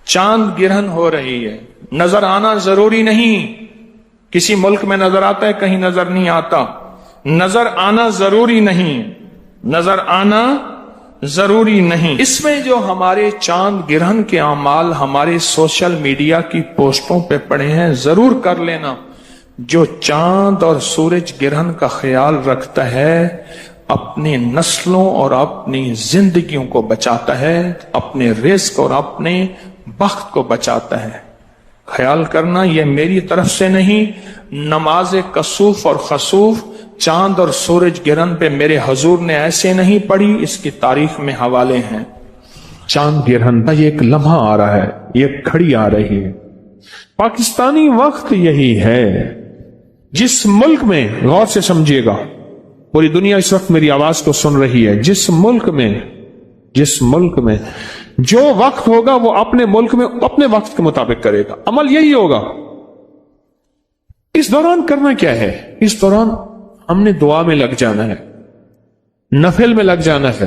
چاند گرہن ہو رہی ہے، نظر آنا ضروری نہیں، کسی ملک میں نظر آتا ہے کہیں نظر نہیں آتا، نظر آنا ضروری نہیں، نظر آنا ضروری نہیں۔ اس میں جو ہمارے چاند گرہن کے اعمال ہمارے سوشل میڈیا کی پوسٹوں پہ پڑے ہیں، ضرور کر لینا۔ جو چاند اور سورج گرہن کا خیال رکھتا ہے اپنی نسلوں اور اپنی زندگیوں کو بچاتا ہے، اپنے رزق اور اپنے بخت کو بچاتا ہے۔ خیال کرنا یہ میری طرف سے نہیں، نماز کسوف اور خسوف چاند اور سورج گرہن پہ میرے حضور نے ایسے نہیں پڑھی، اس کی تاریخ میں حوالے ہیں۔ چاند گرہن کا یہ ایک لمحہ آ رہا ہے، یہ گھڑی آ رہی ہے۔ پاکستانی وقت یہی ہے۔ جس ملک میں، غور سے سمجھیے گا، پوری دنیا اس وقت میری آواز کو سن رہی ہے، جس ملک میں جو وقت ہوگا وہ اپنے ملک میں اپنے وقت کے مطابق کرے گا، عمل یہی ہوگا۔ اس دوران کرنا کیا ہے؟ اس دوران ہم نے دعا میں لگ جانا ہے، نفل میں لگ جانا ہے،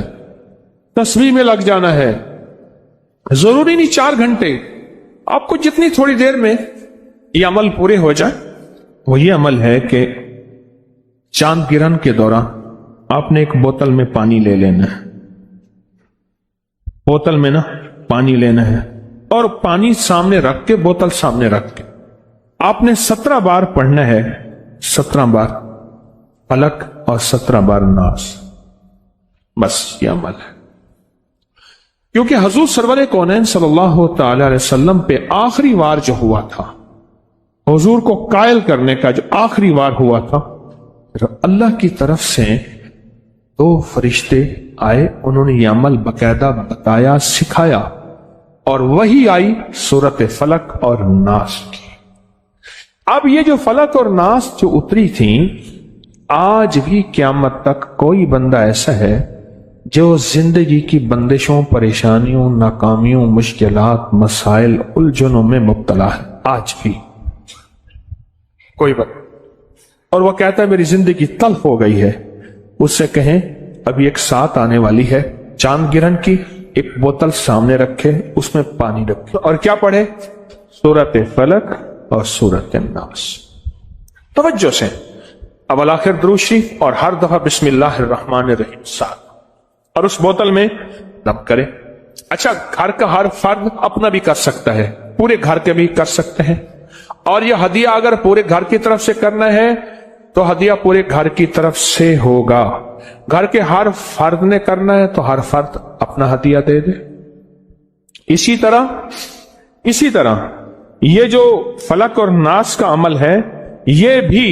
تسبیح میں لگ جانا ہے۔ ضروری نہیں 4 گھنٹے، آپ کو جتنی تھوڑی دیر میں یہ عمل پورے ہو جائے۔ وہ یہ عمل ہے کہ چاند گرہن کے دوران آپ نے ایک بوتل میں پانی لے لینا ہے، بوتل میں پانی لینا ہے، اور پانی سامنے رکھ کے، بوتل سامنے رکھ کے آپ نے 17 بار پڑھنا ہے، 17 بار فلک اور 17 بار ناس۔ بس یہ عمل ہے، کیونکہ حضور سرور کونین صلی اللہ تعالی علیہ وسلم پہ آخری وار جو ہوا تھا، حضور کو قائل کرنے کا جو آخری وار ہوا تھا، اللہ کی طرف سے 2 فرشتے آئے، انہوں نے یہ عمل باقاعدہ بتایا، سکھایا، اور وہی آئی سورت فلک اور ناس کی۔ اب یہ جو فلک اور ناس جو اتری تھیں، آج بھی قیامت تک کوئی بندہ ایسا ہے جو زندگی کی بندشوں، پریشانیوں، ناکامیوں، مشکلات، مسائل، الجھنوں میں مبتلا ہے، آج بھی کوئی بندہ، اور وہ کہتا ہے میری زندگی تلخ ہو گئی ہے۔ اس سے کہیں ابھی ایک ساتھ آنے والی ہے، چاند گرہن کی، ایک بوتل سامنے رکھے، اس میں پانی رکھے، اور کیا پڑھے؟ سورت فلک اور سورت الناس۔ توجہ سے اول آخر درود شریف اور ہر دفعہ بسم اللہ الرحمن الرحیم ساتھ، اور اس بوتل میں دم کرے۔ اچھا، گھر کا ہر فرد اپنا بھی کر سکتا ہے، پورے گھر کے بھی کر سکتے ہیں، اور یہ ہدیہ اگر پورے گھر کی طرف سے کرنا ہے تو ہدیہ پورے گھر کی طرف سے ہوگا۔ گھر کے ہر فرد نے کرنا ہے تو ہر فرد اپنا ہدیہ دے دے۔ اسی طرح یہ جو فلک اور ناس کا عمل ہے، یہ بھی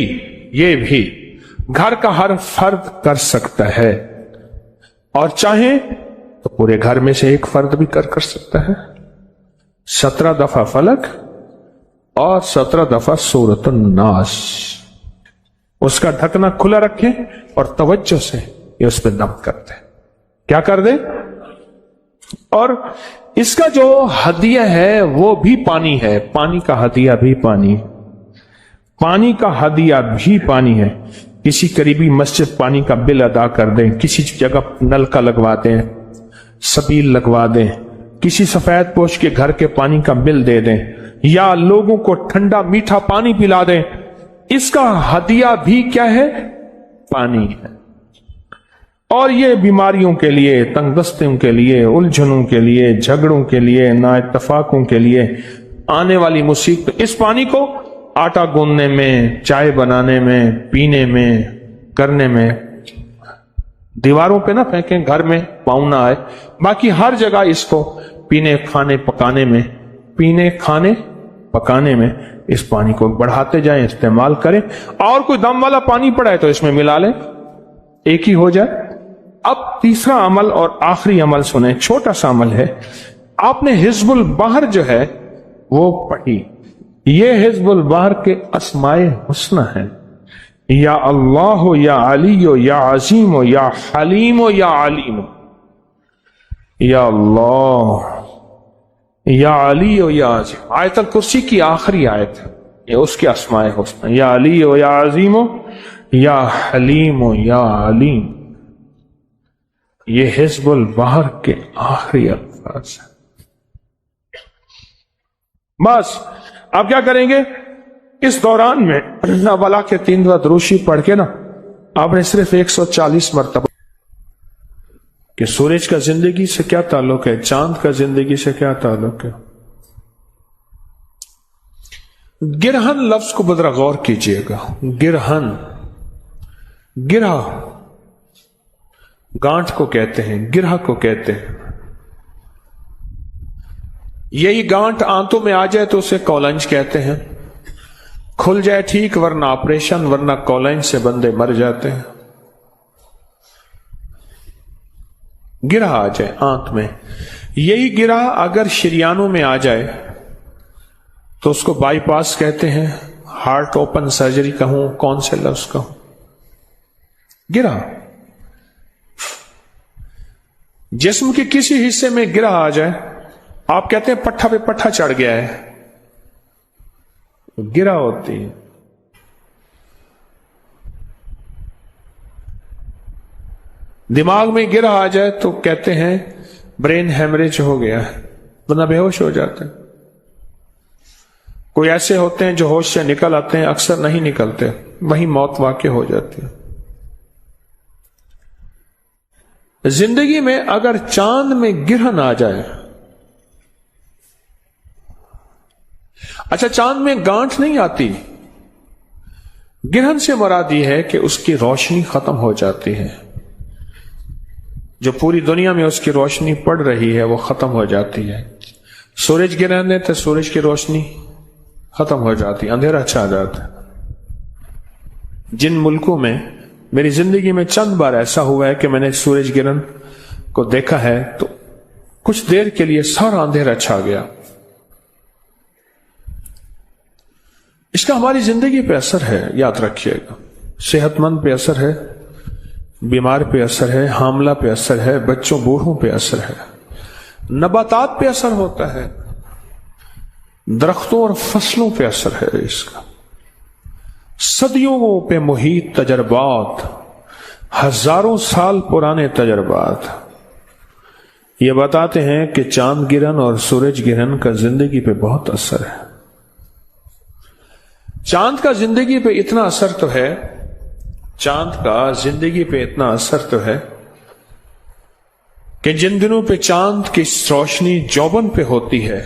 گھر کا ہر فرد کر سکتا ہے، اور چاہے تو پورے گھر میں سے ایک فرد بھی کر سکتا ہے۔ 17 دفعہ فلک اور 17 دفعہ سورت الناس۔ اس کا ڈھکنا کھلا رکھیں اور توجہ سے یہ اس پہ دم کر دیں۔ کیا کر دیں؟ اور اس کا جو ہدیہ ہے وہ بھی پانی ہے، پانی کا ہدیہ بھی پانی ہے، پانی کا ہدیہ بھی پانی ہے۔ کسی قریبی مسجد پانی کا بل ادا کر دیں، کسی جگہ نل کا لگوا دیں، سبیل لگوا دیں، کسی سفید پوش کے گھر کے پانی کا بل دے دیں، یا لوگوں کو ٹھنڈا میٹھا پانی پلا دیں۔ اس کا ہدیہ بھی کیا ہے؟ پانی ہے۔ اور یہ بیماریوں کے لیے، تنگ دستیوں کے لیے، الجھنوں کے لیے، جھگڑوں کے لیے، نا اتفاقوں کے لیے، آنے والی مصیبت، اس پانی کو آٹا گوندنے میں، چائے بنانے میں، پینے میں، کرنے میں، دیواروں پہ نہ پھینکیں، گھر میں پاؤں نہ آئے، باقی ہر جگہ اس کو پینے کھانے پکانے میں اس پانی کو بڑھاتے جائیں، استعمال کریں، اور کوئی دم والا پانی پڑا ہے تو اس میں ملا لیں، ایک ہی ہو جائے۔ اب تیسرا عمل اور آخری عمل سنیں، چھوٹا سا عمل ہے۔ آپ نے حزب البحر جو ہے وہ پڑھی، یہ حزب البحر کے اسماء حسنی ہیں، یا اللہ، یا علی، یا عظیم، یا حلیم، یا علیم، یا اللہ، یا علی یا عظیم۔ آیت الکرسی کی آخری آیت ہے، یہ اس کے اسماء حسنی، یا علی یا عظیم، یا حلیم، یا علیم۔ یہ حزب البحر کے آخری الفاظ ہیں۔ बस आप क्या करेंगे, इस दौरान में वला के 3 दफा दरूशी पढ़ के ना आपने सिर्फ 140 मरतबा। कि सूरज का जिंदगी से क्या ताल्लुक है, चांद का जिंदगी से क्या ताल्लुक है। गिरहन लफ्ज को बड़ा गौर कीजिएगा। गिरहन, गिरह गांठ को कहते हैं, गिरह को कहते हैं। यही गांठ आंतों में आ जाए तो उसे कॉलंज कहते हैं। खुल जाए ठीक, वरना ऑपरेशन, वरना कॉलंज से बंदे मर जाते हैं। गिरह आ जाए आंत में, यही गिरह अगर शरियानों में आ जाए तो उसको बाईपास कहते हैं, हार्ट ओपन सर्जरी कहूं, कौन से लफ्ज कहूं, गिरह। जिस्म के किसी हिस्से में गिरह आ जाए, आप कहते हैं पट्ठा पे पट्ठा चढ़ गया है, गिरह होती है। दिमाग में गिरह आ जाए तो कहते हैं ब्रेन हेमरेज हो गया है, वरना बेहोश हो जाते हैं। कोई ऐसे होते हैं जो होश से निकल आते हैं, अक्सर नहीं निकलते, वहीं मौत वाक़ई हो जाती है। जिंदगी में अगर चांद में गिरहन आ जाए, अच्छा चांद में गांठ नहीं आती, गिरहन से मुराद यह है कि उसकी रोशनी खत्म हो जाती है। जो पूरी दुनिया में उसकी रोशनी पड़ रही है वो खत्म हो जाती है। सूरज गिरहन है तो सूरज की रोशनी खत्म हो जाती, अंधेरा छा जाता है। जिन मुल्कों में, मेरी जिंदगी में चंद बार ऐसा हुआ है कि मैंने सूरज गिरहन को देखा है तो कुछ देर के लिए सारा अंधेरा छा गया। इसका हमारी जिंदगी पे असर है, याद रखिएगा। सेहतमंद पे असर है, बीमार पे असर है, हामला पे असर है, बच्चों बूढ़ों पे असर है, नबातात पे असर होता है, दरख्तों और फसलों पे असर है इसका। सदियों पे मुहीत तजर्बात, हजारों साल पुराने तजर्बात ये बताते हैं कि चांद गिरहन और सूरज गिरहन का जिंदगी पे बहुत असर है। चांद का जिंदगी पे इतना असर तो है, चांद का जिंदगी पे इतना असर तो है कि जिन दिनों पे चांद की रोशनी जौबन पे होती है,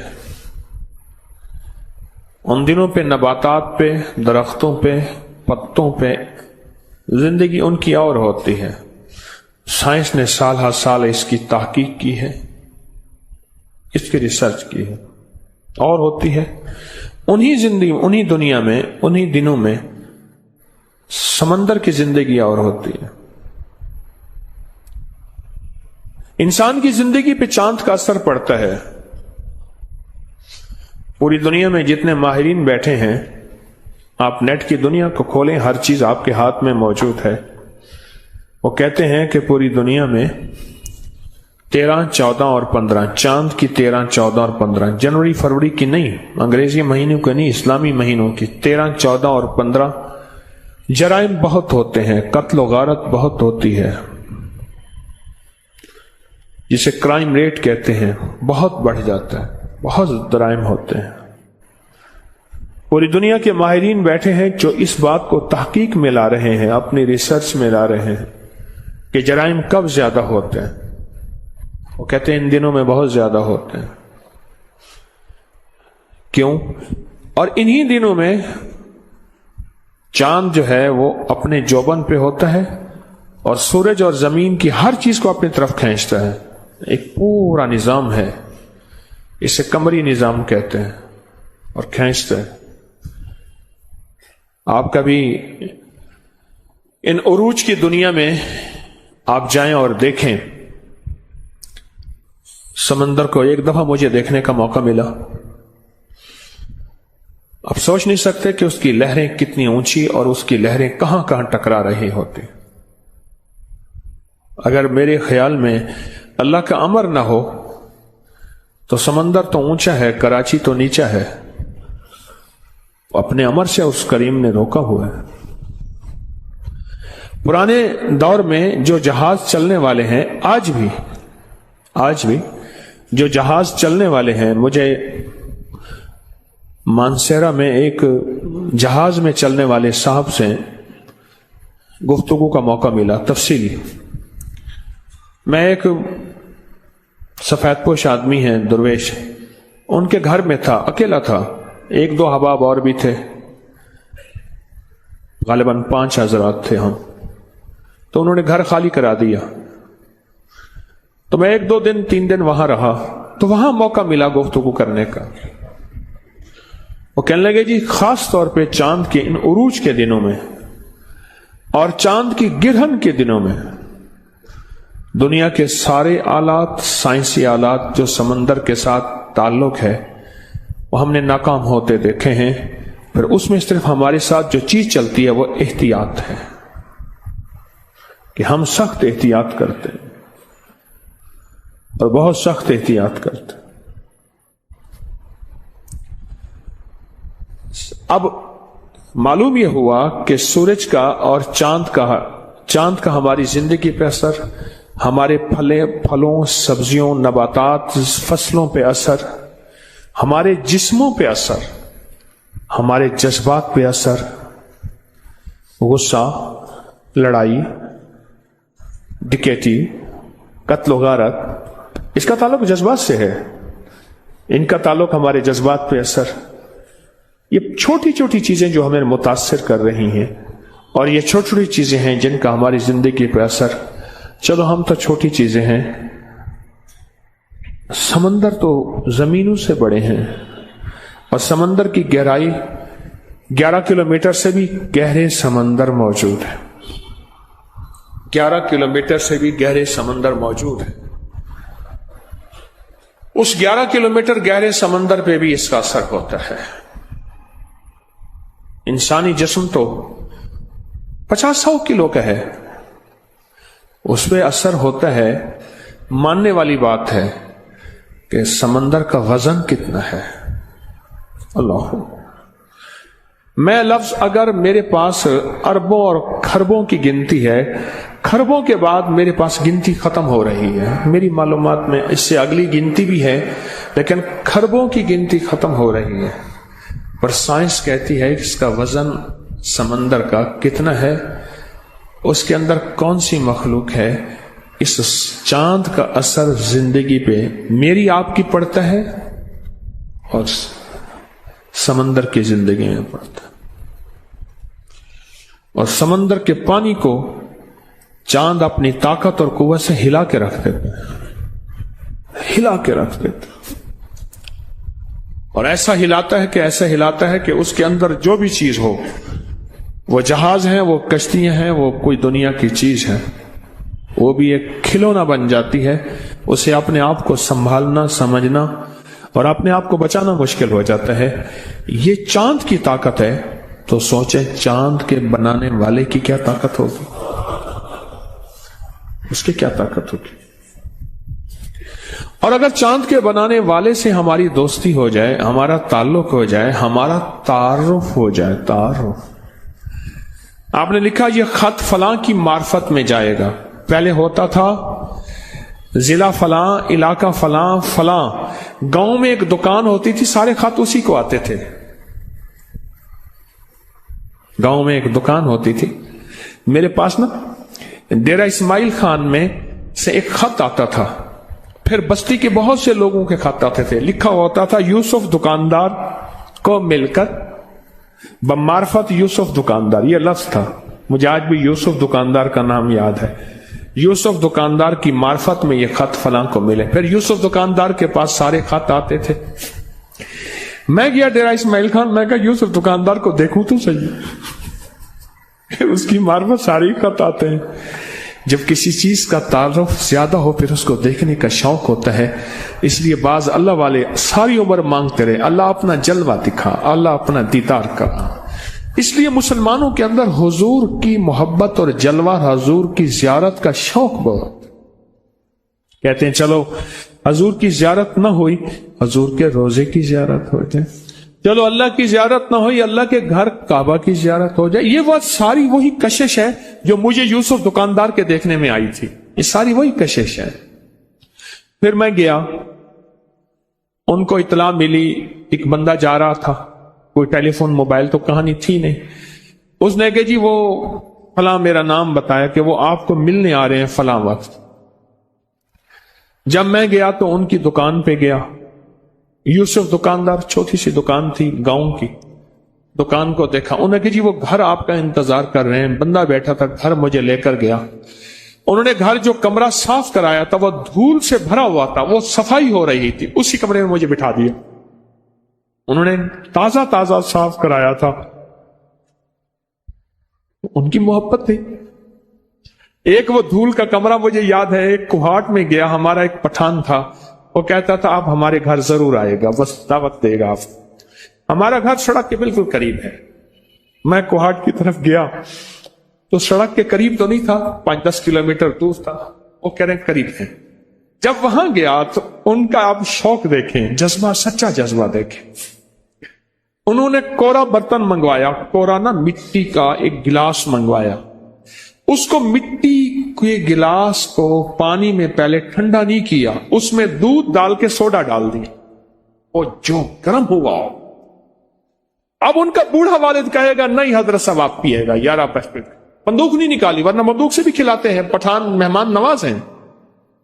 उन दिनों पे नबातात पे, दरख्तों पे, पत्तों पे जिंदगी उनकी और होती है। साइंस ने साल हर साल इसकी तहकीक की है, इसकी रिसर्च की है, और होती है। उन्हीं जिंदगी, उन्हीं दुनिया में, उन्हीं दिनों में समंदर की जिंदगी और होती है। इंसान की जिंदगी पे चांद का असर पड़ता है। पूरी दुनिया में जितने माहिरीन बैठे हैं, आप नेट की दुनिया को खोलें, हर चीज आपके हाथ में मौजूद है। वो कहते हैं कि पूरी दुनिया में 13, 14 और 15, चांद की 13, 14 और 15, जनवरी फरवरी की नहीं, अंग्रेजी महीनों की नहीं, इस्लामी महीनों की 13, 14 और 15 जराइम बहुत होते हैं, कत्ल गारत बहुत होती है, जिसे क्राइम रेट कहते हैं, बहुत बढ़ जाता है, बहुत जराइम होते हैं। पूरी दुनिया के माहिरीन बैठे हैं जो इस बात को तहकीक में ला रहे हैं, अपनी रिसर्च में ला रहे हैं कि जराइम कब ज्यादा होते हैं। वो कहते हैं इन दिनों में बहुत ज्यादा होते हैं। क्यों? और इन्हीं दिनों में चांद जो है वो अपने जौबन पे होता है और सूरज और जमीन की हर चीज को अपनी तरफ खींचता है। एक पूरा निजाम है, इसे कमरी निजाम कहते हैं, और खींचता है। आप कभी इन उरूज की दुनिया में आप जाएं और देखें, समंदर को एक दफा मुझे देखने का मौका मिला। आप सोच नहीं सकते कि उसकी लहरें कितनी ऊंची और उसकी लहरें कहां कहां टकरा रही होती। अगर मेरे ख्याल में अल्लाह का अमर ना हो तो समंदर तो ऊंचा है, कराची तो नीचा है, अपने अमर से उस करीम ने रोका हुआ है। पुराने दौर में जो जहाज चलने वाले हैं, आज भी जो जहाज चलने वाले हैं, मुझे مانسیرا میں ایک جہاز میں چلنے والے صاحب سے گفتگو کا موقع ملا تفصیلی. میں ایک سفید پوش آدمی ہیں درویش، ان کے گھر میں تھا، اکیلا تھا، ایک دو احباب اور بھی تھے، غالباً 5 حضرات تھے ہم. تو انہوں نے گھر خالی کرا دیا. تو میں 1 2 دن 3 دن وہاں رہا، تو وہاں موقع ملا گفتگو کرنے کا. وہ کہنے لگے جی خاص طور پہ چاند کے ان عروج کے دنوں میں اور چاند کی گرہن کے دنوں میں دنیا کے سارے آلات، سائنسی آلات جو سمندر کے ساتھ تعلق ہے، وہ ہم نے ناکام ہوتے دیکھے ہیں. پھر اس میں صرف ہمارے ساتھ جو چیز چلتی ہے وہ احتیاط ہے کہ ہم سخت احتیاط کرتے ہیں اور بہت سخت احتیاط کرتے ہیں. اب معلوم یہ ہوا کہ سورج کا اور چاند کا ہماری زندگی پہ اثر، ہمارے پھلوں، سبزیوں، نباتات، فصلوں پہ اثر، ہمارے جسموں پہ اثر، ہمارے جذبات پہ اثر، غصہ، لڑائی، ڈکیتی، قتل و غارت، اس کا تعلق جذبات سے ہے. ان کا تعلق ہمارے جذبات پہ اثر. یہ چھوٹی چھوٹی چیزیں جو ہمیں متاثر کر رہی ہیں، اور یہ چھوٹی چھوٹی چیزیں ہیں جن کا ہماری زندگی پہ اثر. چلو ہم تو چھوٹی چیزیں ہیں، سمندر تو زمینوں سے بڑے ہیں، اور سمندر کی گہرائی 11 کلومیٹر سے بھی گہرے سمندر موجود ہے. 11 کلومیٹر سے بھی گہرے سمندر موجود ہے. اس 11 کلومیٹر گہرے سمندر پہ بھی اس کا اثر ہوتا ہے. انسانی جسم تو 50-100 کلو کا ہے، اس پہ اثر ہوتا ہے. ماننے والی بات ہے کہ سمندر کا وزن کتنا ہے. اللہ، میں لفظ اگر میرے پاس اربوں اور کھربوں کی گنتی ہے، کھربوں کے بعد میرے پاس گنتی ختم ہو رہی ہے. میری معلومات میں اس سے اگلی گنتی بھی ہے، لیکن کھربوں کی گنتی ختم ہو رہی ہے. پر سائنس کہتی ہے کہ اس کا وزن سمندر کا کتنا ہے، اس کے اندر کون سی مخلوق ہے. اس چاند کا اثر زندگی پہ میری آپ کی پڑتا ہے اور سمندر کی زندگی میں پڑتا ہے. اور سمندر کے پانی کو چاند اپنی طاقت اور قوت سے ہلا کے رکھ دیتا ہے، ہلا کے رکھ دیتا ہے. اور ایسا ہلاتا ہے کہ اس کے اندر جو بھی چیز ہو، وہ جہاز ہیں، وہ کشتیاں ہیں، وہ کوئی دنیا کی چیز ہے، وہ بھی ایک کھلونا بن جاتی ہے. اسے اپنے آپ کو سنبھالنا، سمجھنا اور اپنے آپ کو بچانا مشکل ہو جاتا ہے. یہ چاند کی طاقت ہے، تو سوچیں چاند کے بنانے والے کی کیا طاقت ہوگی، اس کی کیا طاقت ہوگی. اور اگر چاند کے بنانے والے سے ہماری دوستی ہو جائے، ہمارا تعلق ہو جائے، ہمارا تعارف ہو جائے. تعارف، آپ نے لکھا یہ خط فلاں کی معرفت میں جائے گا. پہلے ہوتا تھا ضلع فلاں، علاقہ فلاں، فلاں گاؤں میں ایک دکان ہوتی تھی، سارے خط اسی کو آتے تھے. گاؤں میں ایک دکان ہوتی تھی. میرے پاس نا ڈیرہ اسماعیل خان میں سے ایک خط آتا تھا، پھر بستی کے بہت سے لوگوں کے خط آتے تھے. لکھا ہوتا تھا یوسف دکاندار کو مل کر بمعرفت یوسف دکاندار. یہ لفظ تھا، مجھے آج بھی یوسف دکاندار کا نام یاد ہے. یوسف دکاندار کی معرفت میں یہ خط فلاں کو ملے. پھر یوسف دکاندار کے پاس سارے خط آتے تھے. میں گیا ڈیرہ اسماعیل خان، میں کہا یوسف دکاندار کو دیکھوں تو صحیح. اس کی معرفت سارے خط آتے ہیں. جب کسی چیز کا تعارف زیادہ ہو پھر اس کو دیکھنے کا شوق ہوتا ہے. اس لیے بعض اللہ والے ساری عمر مانگتے رہے اللہ اپنا جلوہ دکھا، اللہ اپنا دیدار کرا. اس لیے مسلمانوں کے اندر حضور کی محبت اور جلوہ حضور کی زیارت کا شوق بہت. کہتے ہیں چلو حضور کی زیارت نہ ہوئی، حضور کے روزے کی زیارت ہو جائے. چلو اللہ کی زیارت نہ ہوئی، اللہ کے گھر کعبہ کی زیارت ہو جائے. یہ بات ساری وہی کشش ہے جو مجھے یوسف دکاندار کے دیکھنے میں آئی تھی. یہ ساری وہی کشش ہے. پھر میں گیا، ان کو اطلاع ملی ایک بندہ جا رہا تھا कोई टेलीफोन मोबाइल तो कहानी थी नहीं। उसने कहा जी वो फलां मेरा नाम बताया कि वो आपको मिलने आ रहे हैं फलां वक्त। जब मैं गया तो उनकी दुकान पे गया। यूसुफ दुकानदार, छोटी सी दुकान थी गांव की, दुकान को देखा। उन्होंने कहा जी वो घर आपका इंतजार कर रहे हैं। बंदा बैठा था, घर मुझे लेकर गया। उन्होंने घर जो कमरा साफ कराया था वो धूल से भरा हुआ था, वो सफाई हो रही थी, उसी कमरे में मुझे बिठा दिया। उन्होंने ताजा ताजा साफ कराया था। उनकी मोहब्बत थी। एक वो धूल का कमरा मुझे याद है, एक कुहाट में गया, हमारा एक पठान था, वो कहता था आप हमारे घर जरूर आएगा, बस दावत देगा आप। हमारा घर सड़क के बिल्कुल करीब है। मैं कुहाट की तरफ गया तो सड़क के करीब तो नहीं था, 5-10 किलोमीटर दूर था। वो कह रहे हैं करीब है। जब वहां गया तो उनका आप शौक देखें, जज्बा, सच्चा जज्बा देखें। उन्होंने कोरा बर्तन मंगवाया, कोरा ना मिट्टी का एक गिलास मंगवाया। उसको मिट्टी के गिलास को पानी में पहले ठंडा नहीं किया, उसमें दूध डाल के सोडा डाल दिया, वो जो गर्म हुआ। अब उनका बूढ़ा वालिद कहेगा नहीं हजरत साहब आप पिएगा, यार आप बंदूक नहीं निकाली, वरना बंदूक से भी खिलाते हैं। पठान मेहमान नवाज हैं,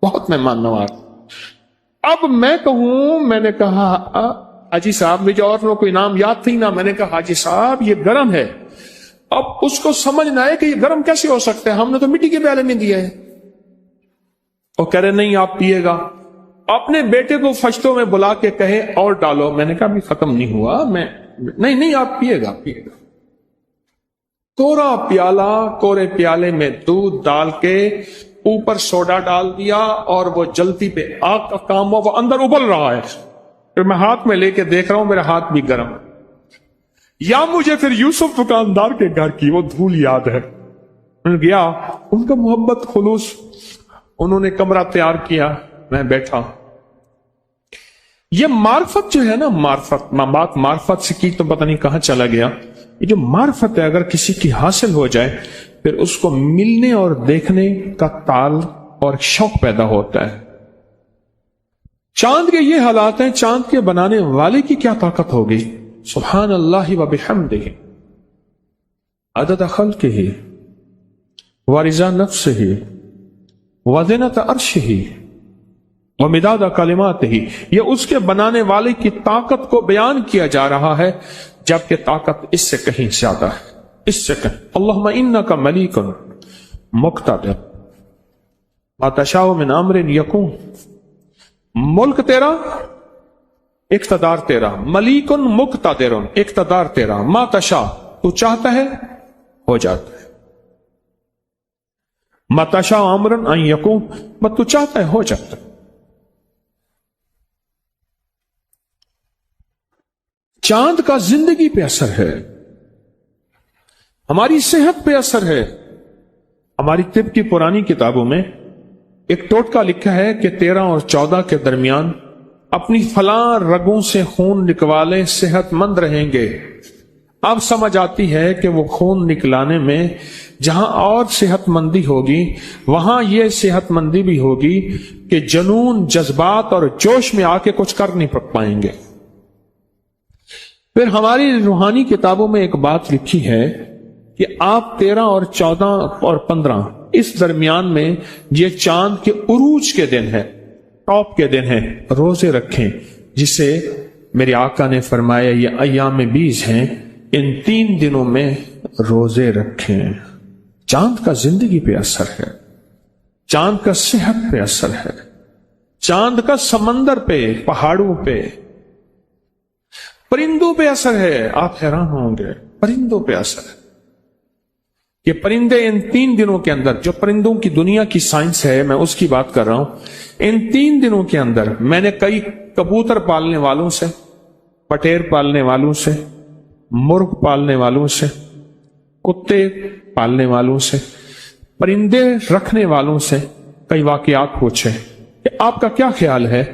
बहुत मेहमान नवाज। अब मैं कहूं, मैंने कहा हाजी साहब, मुझे और कोई नाम याद थी ना, मैंने कहा हाजी साहब ये गर्म है। अब उसको समझ ना आए कि ये गर्म कैसे हो सकता है, हमने तो मिट्टी के प्याले में दिया है। वो कह रहे नहीं आप पिएगा। अपने बेटे को फश्तों में बुला के कहे और डालो। मैंने कहा अभी खत्म नहीं हुआ, मैं नहीं आप पिएगा पिएगा। कोरा प्याला, कोरे प्याले में दूध डाल के ऊपर सोडा डाल दिया और वो जलती पे आग का काम हुआ, वो अंदर उबल रहा है। फिर मैं हाथ में लेके देख रहा हूं, मेरा हाथ भी गर्म। या मुझे फिर यूसुफ दुकानदार के घर की वो धूल याद है। मैं गया, उनका मोहब्बत, खुलूस। उन्होंने कमरा तैयार किया, मैं बैठा। ये मार्फत जो है ना, बात मार्फत से की तो पता नहीं कहां चला गया। ये जो मार्फत है अगर किसी की हासिल हो जाए, फिर उसको मिलने और देखने का ताल और शौक पैदा होता है। चांद के ये हालात हैं, चांद के बनाने वाले की क्या ताकत होगी। सुभान अल्लाह व बिहम्दिही अदद खल्क़िही व रिज़ा नफ्सिही व ज़िनत अर्शिही व मिदाद कलिमातिही। ये उसके बनाने वाले की ताकत को बयान किया जा रहा है, जबकि ताकत इससे कहीं ज्यादा है, इससे कहीं। अल्लाहुम्मा इन्नका मलीकुन मुक़्तदिर मा तशाउ मिन अम्रिन यकून। मुल्क तेरा, इक़्तिदार तेरा। मलीकुन मुक़्तदिरुन, इक़्तिदार तेरा। मा तशा, तू चाहता है हो जाता है। मा तशाउ अम्रन अन यकून, बस तू चाहता है हो जाता है। चांद का जिंदगी पे असर है, हमारी सेहत पे असर है। हमारी तिब की पुरानी किताबों में एक टोटका लिखा है कि 13 और 14 के दरमियान अपनी फलां रगों से खून निकवाले, सेहतमंद रहेंगे। अब समझ आती है कि वो खून निकलाने में जहां और सेहतमंदी होगी, वहां यह सेहतमंदी भी होगी कि जुनून, जज्बात और जोश में आके कुछ कर नहीं पाएंगे। फिर हमारी रूहानी किताबों में एक बात लिखी है कि आप 13 और 14 और 15 इस दरमियान में ये चांद के उरूज के दिन है, टॉप के दिन है, रोजे रखें, जिसे मेरे आका ने फरमाया ये अय्याम बीज हैं, इन 3 दिनों में रोजे रखें। चांद का जिंदगी पे असर है, चांद का सेहत पे असर है, चांद का समंदर पे, पहाड़ों पे, परिंदों पे असर है। आप हैरान होंगे, परिंदों पे असर है। ये परिंदे इन 3 दिनों के अंदर, जो परिंदों की दुनिया की साइंस है, मैं उसकी बात कर रहा हूं। इन 3 दिनों के अंदर मैंने कई कबूतर पालने वालों से, पटेर पालने वालों से, मुर्ग पालने वालों से, कुत्ते पालने वालों से, परिंदे रखने वालों से कई वाकयात पूछे कि आपका क्या ख्याल है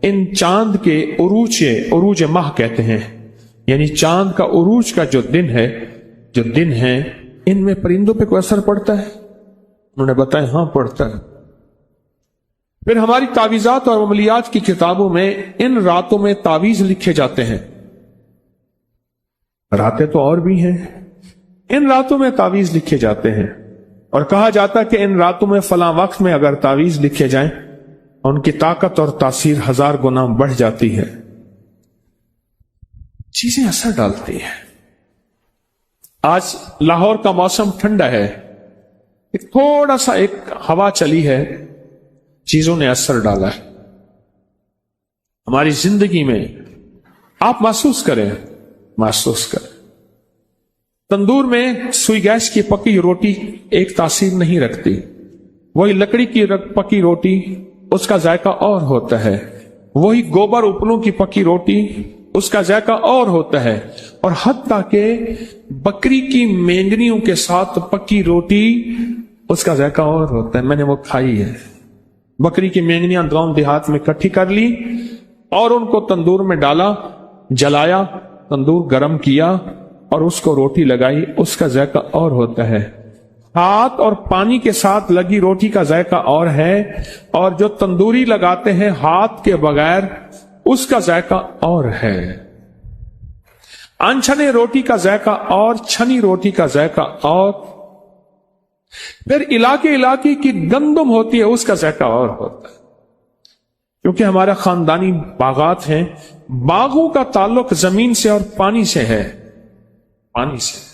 इन चांद के उरूज माह कहते हैं, यानी चांद का उरूज का जो दिन है, इनमें परिंदों पे कोई असर पड़ता है? उन्होंने बताया हां पड़ता है। फिर हमारी तावीज़ात और अमलियात की किताबों में इन रातों में तावीज लिखे जाते हैं। रातें तो और भी हैं। इन रातों में तावीज लिखे जाते हैं और कहा जाता है कि इन रातों में फलां वक्त में अगर तावीज लिखे जाएं उनकी ताकत और तासीर 1000 गुना बढ़ जाती है। चीजें असर डालती हैं। आज लाहौर का मौसम ठंडा है, एक थोड़ा सा एक हवा चली है, चीजों ने असर डाला है हमारी जिंदगी में। आप महसूस करें। तंदूर में सुई गैस की पकी रोटी एक तासीर नहीं रखती, वही लकड़ी की पकी रोटी उसका जायका और होता है, वही गोबर उपलों की पकी रोटी उसका जायका और होता है, और हत्ता के बकरी की मेंगनियों के साथ पकी रोटी उसका जायका और होता है। मैंने वो खाई है। बकरी की मेंगनियां गांव देहात में इकट्ठी कर ली और उनको तंदूर में डाला, जलाया, तंदूर गरम किया और उसको रोटी लगाई, उसका जायका और होता है। हाथ और पानी के साथ लगी रोटी का जायका और है, और जो तंदूरी लगाते हैं हाथ के बगैर उसका जायका और है। अनछने रोटी का जायका और, छनी रोटी का जायका और, फिर इलाके इलाके की गंदम होती है उसका जायका और होता है। क्योंकि हमारा खानदानी बागात हैं, बागों का ताल्लुक जमीन से और पानी से है, पानी से।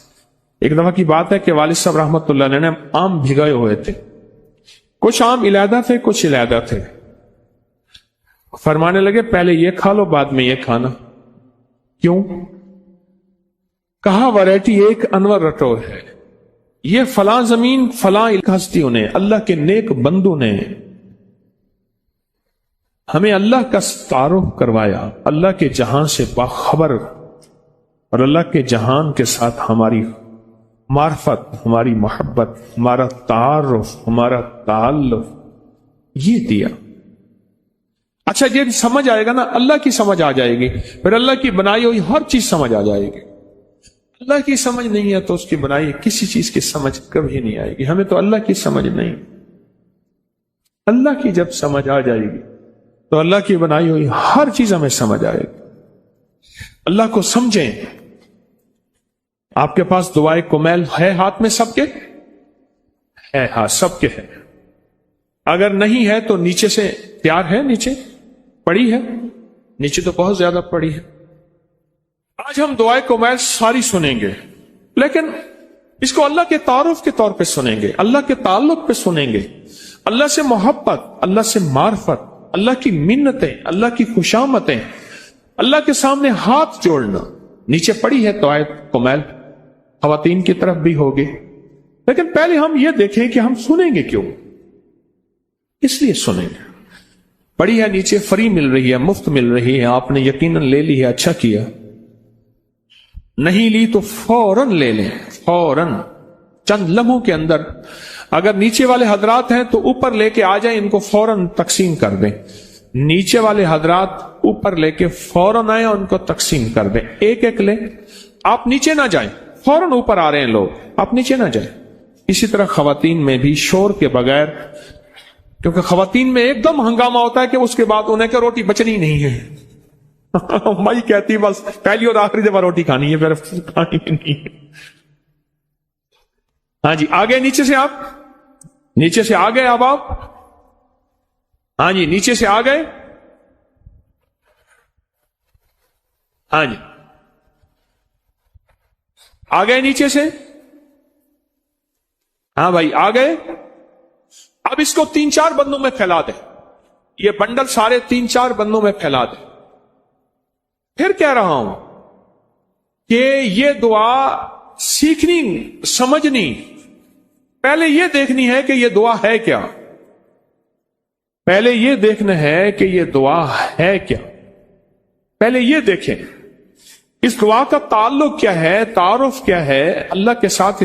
एक दफा की बात है कि वालिद साहब रहमतुल्लाह अलैह ने आम भिगाए हुए थे, कुछ आम इलायदा थे, कुछ इलायदा थे। फरमाने लगे पहले ये खा लो बाद में ये खाना। क्यों? कहा वैरायटी एक अनवर रटोर है, ये फलां जमीन फलां हस्तियों ने, अल्लाह के नेक बंदू ने हमें अल्लाह का तारुफ करवाया, अल्लाह के जहां से बाखबर, और अल्लाह के जहान के साथ हमारी मार्फत, हमारी मोहब्बत, हमारा तारुफ, हमारा ताल्लुक ये दिया। अच्छा ये समझ आएगा ना, अल्लाह की समझ आ जाएगी, फिर अल्लाह की बनाई हुई हर चीज समझ आ जाएगी। अल्लाह की समझ नहीं है तो उसकी बनाई किसी चीज की समझ कभी नहीं आएगी। हमें तो अल्लाह की समझ नहीं, अल्लाह की जब समझ आ जाएगी तो अल्लाह की बनाई हुई हर चीज हमें समझ आएगी। अल्लाह को समझें। आपके पास दुआए कुमैल है हाथ में सबके? है, हाँ सबके है। अगर नहीं है तो नीचे से तैयार है, नीचे पड़ी है, नीचे तो बहुत ज्यादा पड़ी है। आज हम दुआए कुमैल सारी सुनेंगे, लेकिन इसको अल्लाह के तारुफ के तौर पे सुनेंगे, अल्लाह के ताल्लुक पे सुनेंगे, अल्लाह से मोहब्बत, अल्लाह से मार्फत, अल्लाह की मिन्नतें, अल्लाह की खुशामतें, अल्लाह के सामने हाथ जोड़ना। नीचे पड़ी है दुआए कुमैल, खवातीन की तरफ भी होगी, लेकिन पहले हम ये देखें कि हम सुनेंगे क्यों, इसलिए सुनेंगे। पड़ी है नीचे, फ्री मिल रही है, मुफ्त मिल रही है, आपने यकीनन ले ली है, अच्छा किया। नहीं ली तो फौरन ले लें, फौरन चंद लम्हों के अंदर। अगर नीचे वाले हजरात हैं तो ऊपर लेके आ जाएं, इनको फौरन तकसीम कर दें। नीचे वाले हजरात ऊपर लेके फौरन आए और उनको तकसीम कर दें, एक एक ले। आप नीचे ना जाएं, फौरन ऊपर आ रहे हैं लोग, आप नीचे ना जाएं। इसी तरह खवातीन में भी शोर के बगैर, क्योंकि खवातीन में एकदम हंगामा होता है कि उसके बाद उन्हें क्या रोटी बचनी नहीं है। माई कहती बस पहली और आखिरी दफा रोटी खानी है, फिर खानी नहीं है। हाँ जी, आ गए नीचे से, आप नीचे से आ गए, अब आप, हाँ जी नीचे से आ गए, हाँ जी आ गए नीचे से, हाँ भाई आ गए। अब इसको 3-4 बंदों में फैला दे, ये बंडल सारे 3-4 बंदों में फैला दे। फिर कह रहा हूं कि ये दुआ सीखनी, समझनी, पहले ये देखनी है कि ये दुआ है क्या, पहले ये देखना है कि ये दुआ है क्या, पहले ये देखें इस दुआ का ताल्लुक क्या है, तारुफ क्या है अल्लाह के साथ,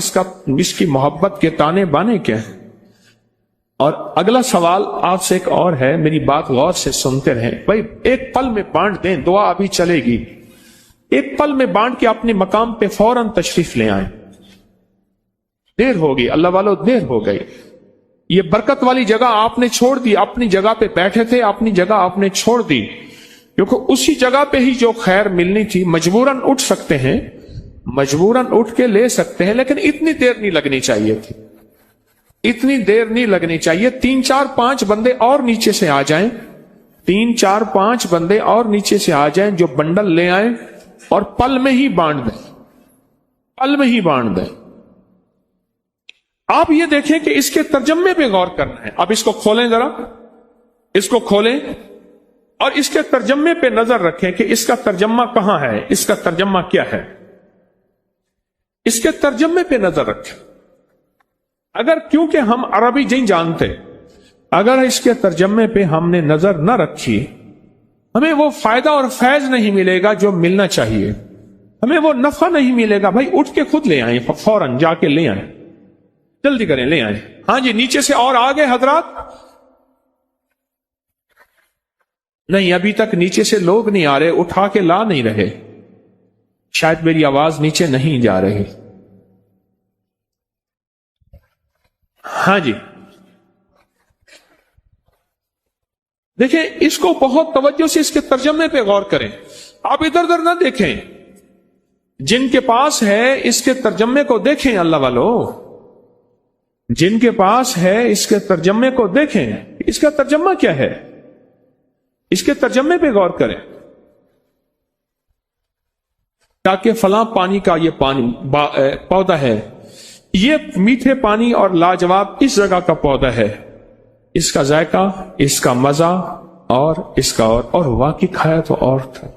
इसकी मोहब्बत के ताने बाने क्या है। और अगला सवाल आपसे एक और है, मेरी बात गौर से सुनते रहें भाई। एक पल में बांट दें, दुआ अभी चलेगी, एक पल में बांट के अपने मकाम पे फौरन तशरीफ ले आए। देर होगी अल्लाह वालों, देर हो गई। ये बरकत वाली जगह आपने छोड़ दी, अपनी जगह पे बैठे थे, अपनी जगह आपने छोड़ दी, क्योंकि उसी जगह पे ही जो खैर मिलनी थी, मजबूरन उठ सकते हैं मजबूरन उठ के ले सकते हैं, लेकिन इतनी देर नहीं लगनी चाहिए थी, इतनी देर नहीं लगनी चाहिए। 3 4 5 बंदे और नीचे से आ जाएं, 3 4 5 बंदे और नीचे से आ जाएं, जो बंडल ले आए और पल में ही बांट दें, पल में ही बांट दें। आप ये देखें कि इसके तर्जमे पे गौर करना है। अब इसको खोलें जरा, इसको खोलें और इसके तर्जमे पे नजर रखें कि इसका तर्जमा कहां है, इसका तर्जमा क्या है। इसके तर्जमे पे नजर रखें। अगर क्योंकि हम अरबी नहीं जानते, अगर इसके तर्जमे पे हमने नजर न रखी, हमें वो फायदा और फैज नहीं मिलेगा जो मिलना चाहिए, हमें वो नफा नहीं मिलेगा। भाई उठ के खुद ले आए, फौरन जाके ले आए, जल्दी करें, ले आए। हाँ जी, नीचे से और आ गए हजरात? नहीं, अभी तक नीचे से लोग नहीं आ रहे, उठा के ला नहीं रहे, शायद मेरी आवाज नीचे नहीं जा रही। हाँ जी, देखें, इसको बहुत तवज्जो से इसके तर्जमे पे गौर करें। आप इधर उधर ना देखें, जिनके पास है इसके तर्जमे को देखें। अल्लाह वालों, जिनके पास है इसके तर्जमे को देखें, इसका तर्जमा क्या है, इसके तर्जमे पे गौर करें, ताकि फलां पानी का ये पानी पौधा है, ये मीठे पानी और लाजवाब इस जगह का पौधा है, इसका जायका, इसका मजा और इसका और वाकई खाया तो और था।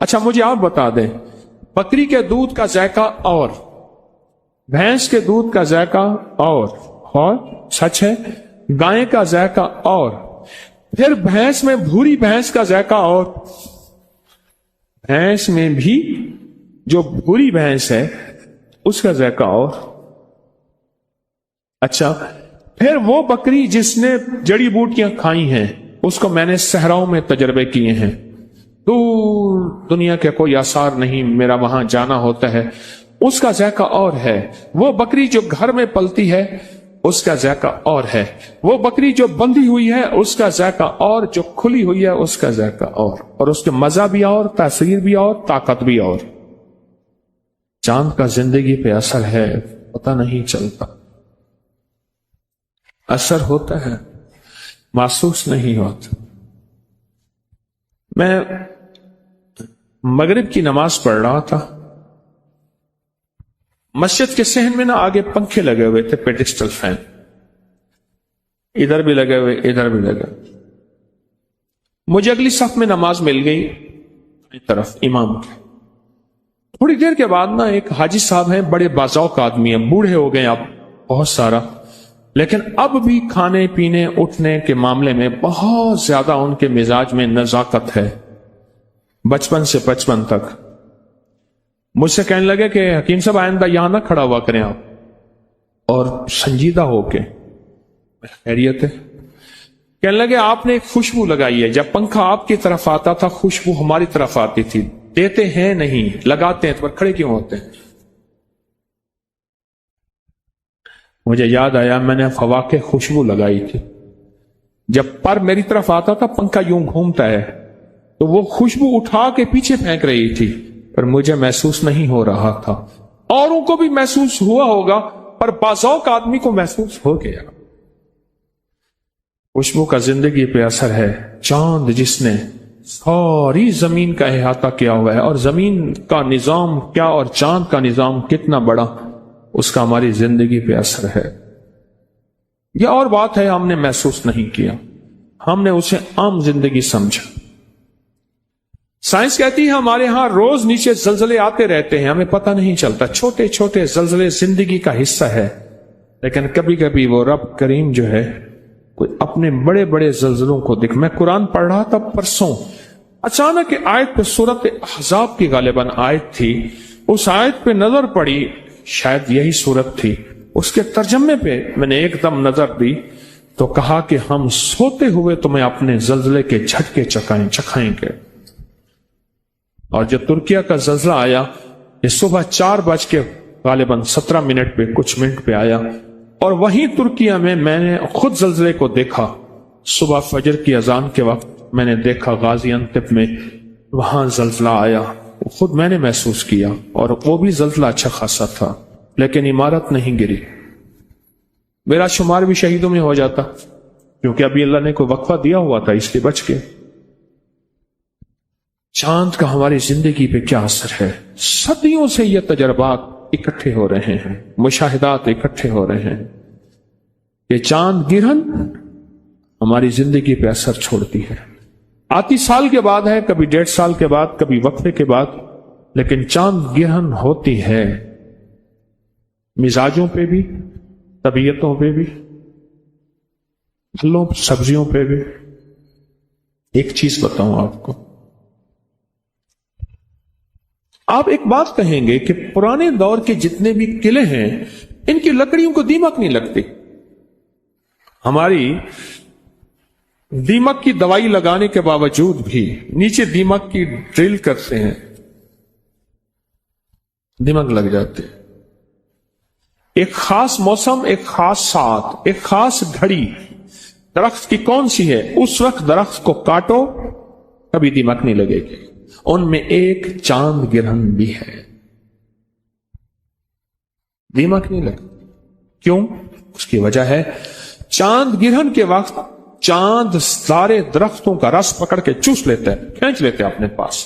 अच्छा, मुझे आप बता दें, बकरी के दूध का जायका और भैंस के दूध का जायका और सच है, गाय का जायका और फिर भैंस में भूरी भैंस का जायका और भैंस में भी जो भूरी भैंस है उसका जायका और। अच्छा, फिर वो बकरी जिसने जड़ी बूटियां खाई हैं, उसको मैंने सहराओं में तजर्बे किए हैं, दूर दुनिया के कोई आसार नहीं, मेरा वहां जाना होता है, उसका जायका और है। वो बकरी जो घर में पलती है उसका जायका और है। वो बकरी जो बंधी हुई है उसका जायका और, जो खुली हुई है उसका जायका और उसके मजा भी और, तासीर भी और, ताकत भी और। चांद का जिंदगी पे असर है, पता नहीं चलता, असर होता है, महसूस नहीं होता। मैं मगरिब की नमाज पढ़ रहा था, मस्जिद के सहन में ना आगे पंखे लगे हुए थे, पेडिस्टल फैन, इधर भी लगे हुए, इधर भी लगे। मुझे अगली सफ में नमाज मिल गई तरफ इमाम के। थोड़ी देर के बाद ना एक हाजी साहब हैं, बड़े बाज़ौक आदमी हैं, बूढ़े हो गए अब बहुत सारा, लेकिन अब भी खाने पीने उठने के मामले में बहुत ज्यादा उनके मिजाज में नजाकत है, बचपन से 55 तक। मुझसे कहने लगे कि हकीम साहब आइंदा यहां ना खड़ा हुआ करें आप, और संजीदा होके, खैरियत है। कहने लगे आपने एक खुशबू लगाई है, जब पंखा आपकी तरफ आता था खुशबू हमारी तरफ आती थी, देते हैं नहीं, लगाते हैं, तो पर खड़े क्यों होते हैं? मुझे याद आया मैंने हवा के खुशबू लगाई थी, जब पर मेरी तरफ आता था पंखा यूं घूमता है तो वो खुशबू उठा के पीछे फेंक रही थी, पर मुझे महसूस नहीं हो रहा था। औरों को भी महसूस हुआ होगा, पर बाज़ौक आदमी को महसूस हो गया। खुशबू का जिंदगी पे असर है। चांद जिसने सारी जमीन का अहाता किया हुआ है, और जमीन का निजाम क्या और चांद का निजाम कितना बड़ा, उसका हमारी जिंदगी पे असर है। यह और बात है, हमने महसूस नहीं किया, हमने उसे आम जिंदगी समझा। साइंस कहती है हमारे यहां रोज नीचे जलजले आते रहते हैं, हमें पता नहीं चलता, छोटे छोटे जलजले जिंदगी का हिस्सा है। लेकिन कभी कभी वो रब करीम जो है कोई अपने बड़े बड़े जलजलों को देख। मैं कुरान पढ़ रहा था परसों, अचानक आयत पे, सूरत अहज़ाब की गालिबन आयत थी, उस आयत पे नजर पड़ी, शायद यही सूरत थी, उसके तर्जमे पे मैंने एकदम नजर दी तो कहा कि हम सोते हुए तुम्हें अपने जलजले के झटके चखाएंगे। और जब तुर्किया का जलजला आया, ये सुबह 4:17 पे कुछ मिनट पे आया, और वहीं तुर्किया में मैंने खुद जलजले को देखा। सुबह फजर की अजान के वक्त मैंने देखा गाजियान्तेप में वहां जलजला आया, خود میں نے محسوس کیا، اور وہ بھی زلزلہ اچھا خاصا تھا، لیکن عمارت نہیں گری، میرا شمار بھی شہیدوں میں ہو جاتا، کیونکہ ابھی اللہ نے کوئی وقفہ دیا ہوا تھا، اس لیے بچ گئے۔ چاند کا ہماری زندگی پہ کیا اثر ہے؟ صدیوں سے یہ تجربات اکٹھے ہو رہے ہیں، مشاہدات اکٹھے ہو رہے ہیں۔ یہ چاند گرہن ہماری زندگی پہ اثر چھوڑتی ہے، آتی سال کے بعد ہے، کبھی 1.5 سال کے بعد، کبھی وقفے کے بعد، لیکن چاند گرہن ہوتی ہے، مزاجوں پہ بھی، طبیعتوں پہ بھی، پھلوں سبزیوں پہ بھی۔ ایک چیز بتاؤں آپ کو، آپ ایک بات کہیں گے کہ پرانے دور کے جتنے بھی قلعے ہیں ان کی لکڑیوں کو دیمک نہیں لگتی۔ ہماری دیمک کی دوائی لگانے کے باوجود بھی نیچے دیمک کی ڈرل کرتے ہیں، دیمک لگ جاتے۔ ایک خاص موسم، ایک خاص ساعت، ایک خاص گھڑی درخت کی کون سی ہے، اس وقت درخت کو کاٹو کبھی دیمک نہیں لگے گی۔ ان میں ایک چاند گرہن بھی ہے، دیمک نہیں لگتی۔ کیوں؟ اس کی وجہ ہے چاند گرہن کے وقت چاند سارے درختوں کا رس پکڑ کے چوس لیتا ہے، کھینچ لیتے ہیں اپنے پاس۔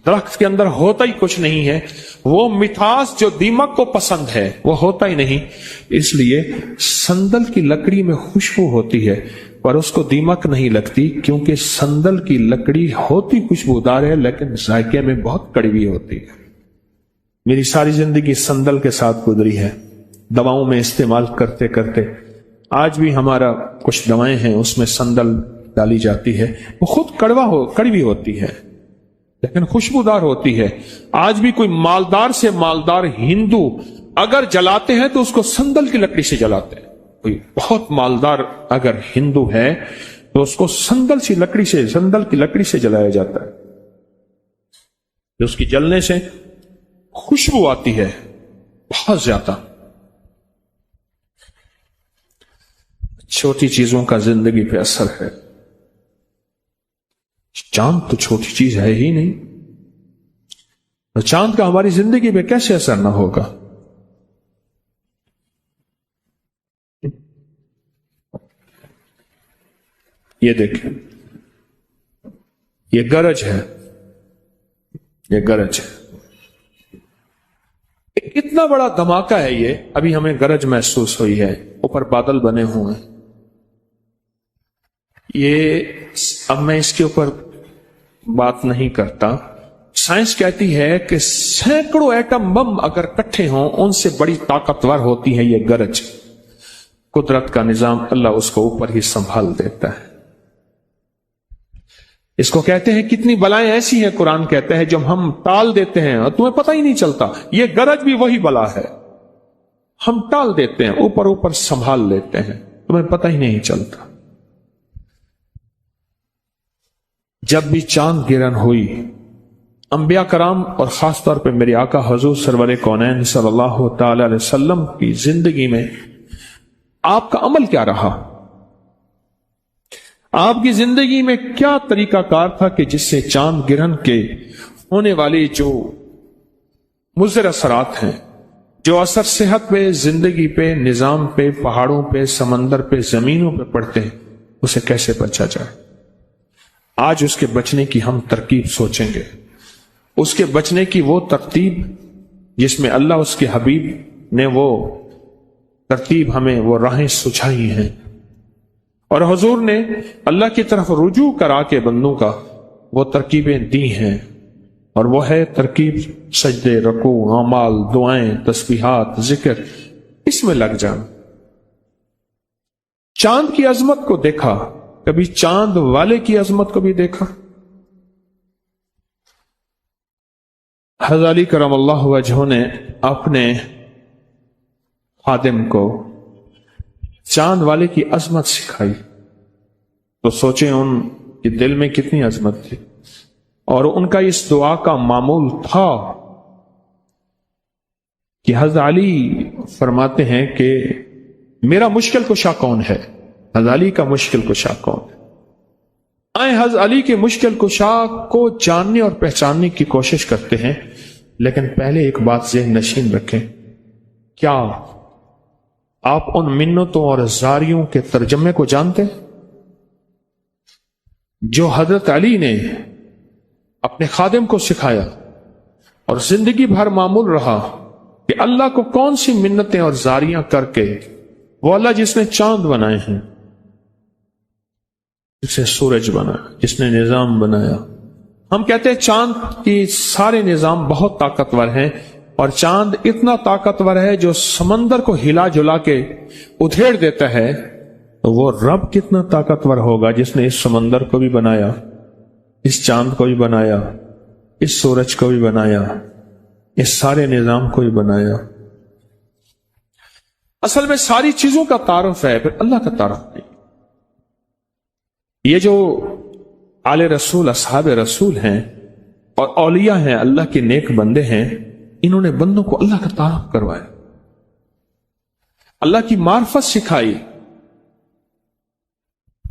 درخت کے اندر ہوتا ہی کچھ نہیں ہے، وہ مٹھاس جو دیمک کو پسند ہے وہ ہوتا ہی نہیں۔ اس لیے سندل کی لکڑی میں خوشبو ہوتی ہے پر اس کو دیمک نہیں لگتی، کیونکہ سندل کی لکڑی ہوتی خوشبودار ہے لیکن ذائقے میں بہت کڑوی ہوتی ہے۔ میری ساری زندگی سندل کے ساتھ گزری ہے، دواؤں میں استعمال کرتے کرتے۔ آج بھی ہمارا کچھ دوائیں ہیں اس میں سندل ڈالی جاتی ہے، وہ خود کڑوی ہوتی ہے لیکن خوشبودار ہوتی ہے۔ آج بھی کوئی مالدار سے مالدار ہندو اگر جلاتے ہیں تو اس کو سندل کی لکڑی سے جلاتے ہیں۔ کوئی بہت مالدار اگر ہندو ہے تو اس کو سندل کی لکڑی سے جلایا جاتا ہے، اس کی جلنے سے خوشبو آتی ہے بہت زیادہ۔ چھوٹی چیزوں کا زندگی پہ اثر ہے، چاند تو چھوٹی چیز ہے ہی نہیں، تو چاند کا ہماری زندگی پہ کیسے اثر نہ ہوگا؟ یہ دیکھیں، یہ گرج ہے، یہ گرج ہے، اتنا بڑا دھماکہ ہے یہ، ابھی ہمیں گرج محسوس ہوئی ہے، اوپر بادل بنے ہوئے ہیں۔ اب میں اس کے اوپر بات نہیں کرتا۔ سائنس کہتی ہے کہ سینکڑوں ایٹم بم اگر اکٹھے ہوں ان سے بڑی طاقتور ہوتی ہے یہ گرج۔ قدرت کا نظام، اللہ اس کو اوپر ہی سنبھال دیتا ہے۔ اس کو کہتے ہیں کتنی بلائیں ایسی ہیں، قرآن کہتا ہے جب ہم ٹال دیتے ہیں اور تمہیں پتہ ہی نہیں چلتا۔ یہ گرج بھی وہی بلا ہے، ہم ٹال دیتے ہیں، اوپر سنبھال لیتے ہیں، تمہیں پتہ ہی نہیں چلتا۔ جب بھی چاند گرہن ہوئی، انبیاء کرام اور خاص طور پہ میرے آقا حضور سرور کونین صلی اللہ تعالی علیہ وسلم کی زندگی میں آپ کا عمل کیا رہا؟ آپ کی زندگی میں کیا طریقہ کار تھا کہ جس سے چاند گرہن کے ہونے والے جو مضر اثرات ہیں، جو اثر صحت پہ، زندگی پہ، نظام پہ، پہاڑوں پہ، سمندر پہ، زمینوں پہ پڑتے ہیں، اسے کیسے بچا جائے؟ آج اس کے بچنے کی ہم ترکیب سوچیں گے، اس کے بچنے کی وہ ترتیب جس میں اللہ اس کے حبیب نے وہ ترتیب ہمیں، وہ راہیں سجھائی ہیں، اور حضور نے اللہ کی طرف رجوع کرا کے بندوں کا وہ ترکیبیں دی ہیں، اور وہ ہے ترکیب سجدے، رکوع، اعمال، دعائیں، تسبیحات، ذکر، اس میں لگ جانا۔ چاند کی عظمت کو دیکھا، کبھی چاند والے کی عظمت کو بھی دیکھا؟ حضرت علی کرم اللہ وجہہ نے اپنے خادم کو چاند والے کی عظمت سکھائی، تو سوچیں ان کے دل میں کتنی عظمت تھی، اور ان کا اس دعا کا معمول تھا کہ حضرت علی فرماتے ہیں کہ میرا مشکل کشا کون ہے؟ حضرت علی کا مشکل کشا کون ہے؟ آئے حضرت علی کے مشکل کشا کو جاننے اور پہچاننے کی کوشش کرتے ہیں، لیکن پہلے ایک بات ذہن نشین رکھیں، کیا آپ ان منتوں اور زاریوں کے ترجمے کو جانتے ہیں جو حضرت علی نے اپنے خادم کو سکھایا اور زندگی بھر معمول رہا کہ اللہ کو کون سی منتیں اور زاریاں کر کے، وہ اللہ جس نے چاند بنائے ہیں، جس نے سورج بنایا، جس نے نظام بنایا. ہم کہتے ہیں چاند کی سارے نظام بہت طاقتور ہیں، اور چاند اتنا طاقتور ہے جو سمندر کو ہلا جلا کے ادھیڑ دیتا ہے، تو وہ رب کتنا طاقتور ہوگا جس نے اس سمندر کو بھی بنایا، اس چاند کو بھی بنایا، اس سورج کو بھی بنایا، اس سارے نظام کو بھی بنایا. اصل میں ساری چیزوں کا تعارف ہے، پھر اللہ کا تعارف نہیں. یہ جو آل رسول، اصحاب رسول ہیں اور اولیاء ہیں، اللہ کے نیک بندے ہیں، انہوں نے بندوں کو اللہ کا تعارف کروایا، اللہ کی معرفت سکھائی،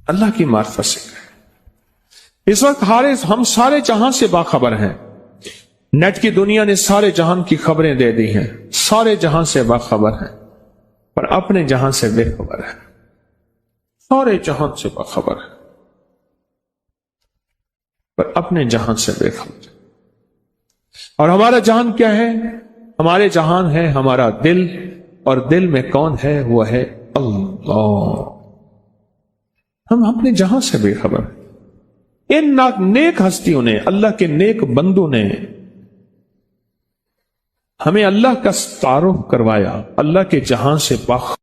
اللہ کی معرفت سکھائی. اس وقت ہم سارے جہاں سے باخبر ہیں. نیٹ کی دنیا نے سارے جہان کی خبریں دے دی ہیں، سارے جہاں سے باخبر ہیں، پر اپنے جہاں سے بے خبر ہے. سارے جہان سے باخبر ہے پر اپنے جہان سے بے خبر. اور ہمارا جہان کیا ہے؟ ہمارے جہان ہے ہمارا دل، اور دل میں کون ہے؟ وہ ہے اللہ. ہم اپنے جہاں سے بے خبر. ان نیک ہستیوں نے، اللہ کے نیک بندوں نے ہمیں اللہ کا تعارف کروایا، اللہ کے جہان سے باخبر